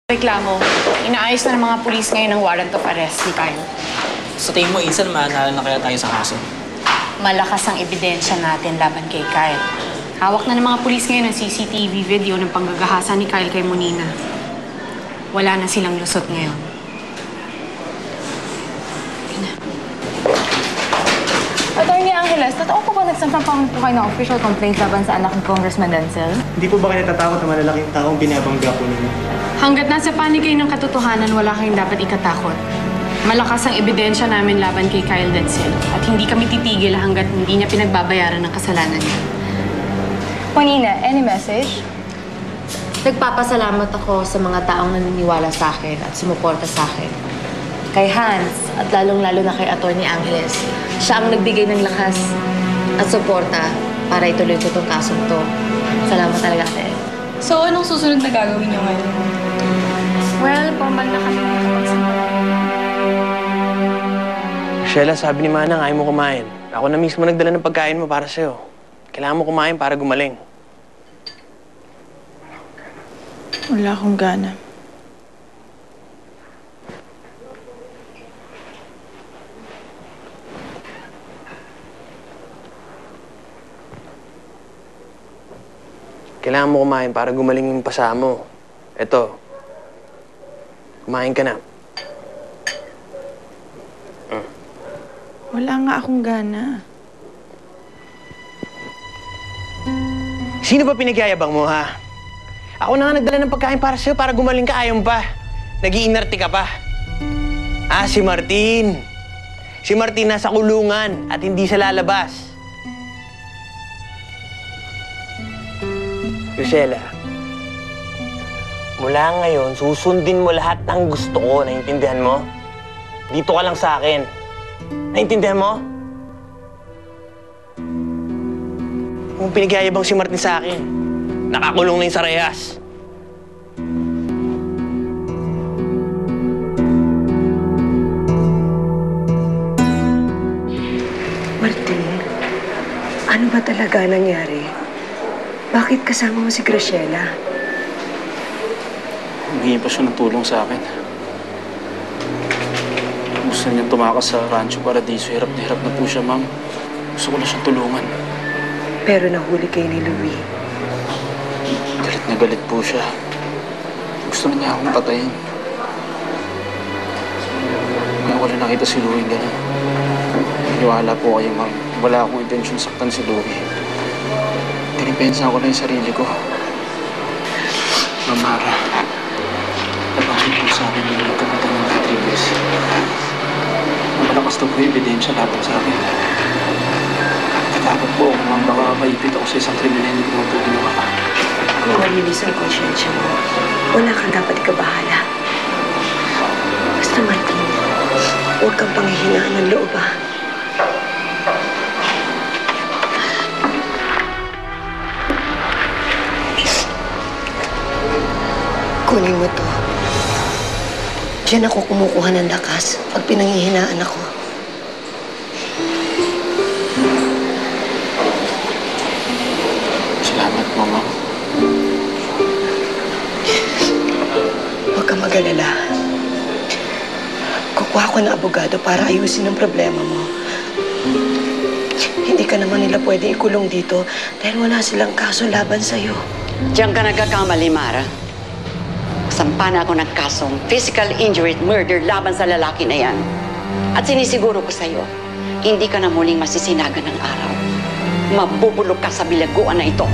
Reklamo. Inaayos na ng mga pulis ngayon ang warrant of arrest ni Kyle. Sa tingin mo, Ethan, maanala na kaya tayo sa kaso? Malakas ang ebidensya natin laban kay Kyle. Hawak na ng mga pulis ngayon ang CCTV video ng panggagahasa ni Kyle kay Monina. Wala na silang lusot ngayon. Attorney Angeles, totoo po ba nagsampahan po kayo ng official complaint laban sa anak ni Congressman Denzel? Hindi po ba kayo natatakot na malalaking taong binabangga po ninyo? Hanggat nasa panig kayo ng katotohanan, wala kayong dapat ikatakot. Malakas ang ebidensya namin laban kay Kyle Denzel at hindi kami titigil hanggat hindi niya pinagbabayaran ng kasalanan niya. Monina, any message? Nagpapasalamat ako sa mga taong naniniwala sa akin at sumuporta sa akin. Kay Hans at lalong-lalo na kay Attorney Angeles, siya ang nagbigay ng lakas at suporta para ituloy ko itong kasong to. Salamat talaga, Ate. So, anong susunod na gagawin niyo ngayon? Well, formal na kami nakapagsampa. Sheila, sabi ni Manang, ayaw mo kumain. Ako na mismo nagdala ng pagkain mo para sa'yo. Kailangan mo kumain para gumaling. Wala akong gana. Kailangan mo kumain para gumaling yung pasa mo. Eto, kumain ka na. Wala nga akong gana. Sino ba pinagyayabang mo, ha? Ako na nga nagdala ng pagkain para sa'yo para gumaling ka, ayaw pa. Nag-iinarte ka pa. Ah, si Martin. Si Martin nasa kulungan at hindi siya lalabas. Lucela, mula ngayon, susundin mo lahat ng gusto ko. Naintindihan mo? Dito ka lang sa akin. Naintindihan mo? Kung pinagyayabang si Martin sa akin, nakakulong na yung sa rehas. Martin, ano ba talaga nangyari? Bakit kasama mo si Graciela? Humingi pa siya ng tulong sa akin. Gusto niyang tumakas sa Rancho Paradiso. Hirap na hirap na po siya, ma'am. Gusto ko na siyang tulungan. Pero nahuli kayo ni Louie. Galit na galit po siya. Gusto na niya akong patayin. Ngayon ko lang nakita si Louie gano'n. Maniwala po kayo, ma'am. Wala akong intensyon saktan si Louie. Tinipensa ko na yung sarili ko. Ma'am Mara, labahin po sa akin yung nagkamatang ng Patribus. Malakas na po yung ebidensya laban sa akin. Natakot po ako, ma'am. Baka maipit ako sa isang kriminal na hindi ko po ginawa. Kung malinis ang konsyensya mo, wala kang dapat ikabahala. Basta Martin, huwag kang panghihinaan ng loob, ha? Kunin mo to. Diyan ako kumukuha ng lakas pag pinanghihinaan ako. Salamat po, ma'am. Huwag kang mag-alala. Kukuha ko ng abogado para ayusin ang problema mo. Hindi ka naman nila pwede ikulong dito dahil wala silang kaso laban sa'yo. Diyan ka nagkakamali, Mara. Sampa na ako ng kasong physical injury at murder laban sa lalaki na yan. At sinisiguro ko sa'yo, hindi ka na muling masisinagan ng araw. Mabubulok ka sa bilaguan na ito.